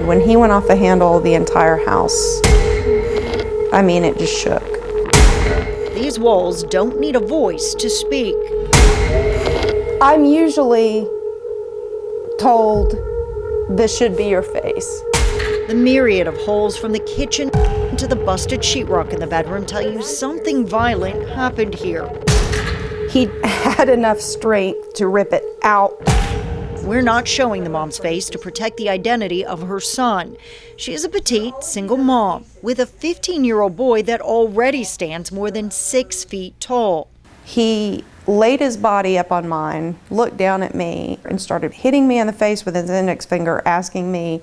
When he went off the handle, the entire house, I mean, it just shook. These walls don't need a voice to speak. I'm usually told, this should be your face. The myriad of holes from the kitchen to the busted sheetrock in the bedroom tell you something violent happened here. He had enough strength to rip it out. We're not showing the mom's face to protect the identity of her son. She is a petite, single mom with a 15-year-old boy that already stands more than 6 feet tall. He laid his body up on mine, looked down at me, and started hitting me in the face with his index finger, asking me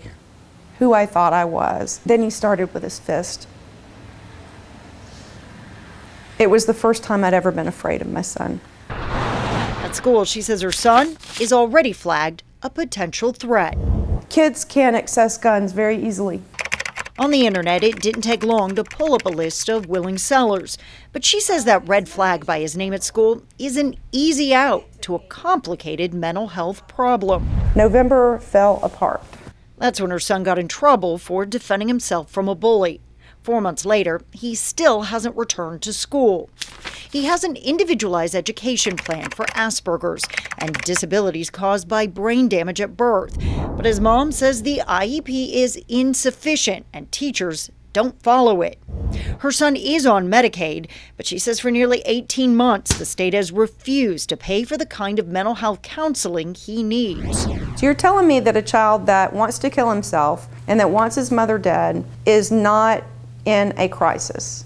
who I thought I was. Then he started with his fist. It was the first time I'd ever been afraid of my son. At school, she says her son is already flagged a potential threat. Kids can access guns very easily. On the internet, it didn't take long to pull up a list of willing sellers. But she says that red flag by his name at school is an easy out to a complicated mental health problem. November fell apart. That's when her son got in trouble for defending himself from a bully. 4 months later, he still hasn't returned to school. He has an individualized education plan for Asperger's and disabilities caused by brain damage at birth. But his mom says the IEP is insufficient and teachers don't follow it. Her son is on Medicaid, but she says for nearly 18 months, the state has refused to pay for the kind of mental health counseling he needs. So you're telling me that a child that wants to kill himself and that wants his mother dead is not in a crisis?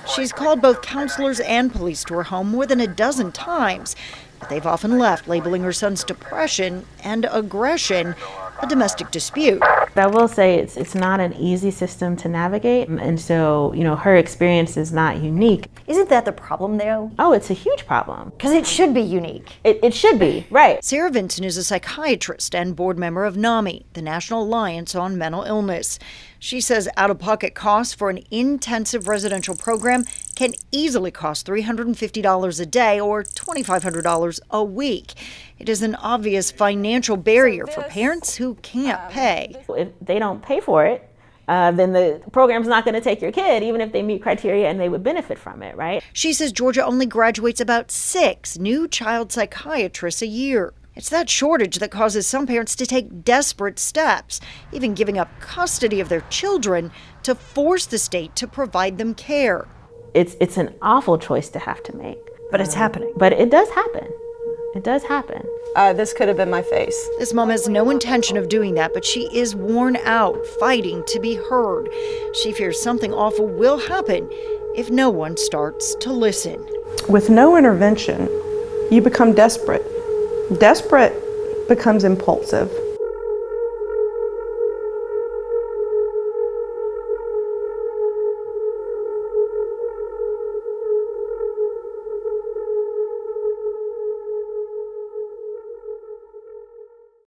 She's called both counselors and police to her home more than a dozen times, but they've often left, labeling her son's depression and aggression a domestic dispute. I will say it's not an easy system to navigate, and so, her experience is not unique. Isn't that the problem, though? Oh, it's a huge problem. Because it should be unique. It should be, right. Sarah Vinson is a psychiatrist and board member of NAMI, the National Alliance on Mental Illness. She says out-of-pocket costs for an intensive residential program can easily cost $350 a day or $2,500 a week. It is an obvious financial barrier for parents who can't pay. If they don't pay for it, then the program's not going to take your kid, even if they meet criteria and they would benefit from it, right? She says Georgia only graduates about 6 new child psychiatrists a year. It's that shortage that causes some parents to take desperate steps, even giving up custody of their children to force the state to provide them care. It's an awful choice to have to make. But it's happening. But it does happen. It does happen. This could have been my face. This mom has no intention of doing that, but she is worn out, fighting to be heard. She fears something awful will happen if no one starts to listen. With no intervention, you become desperate. Desperate becomes impulsive.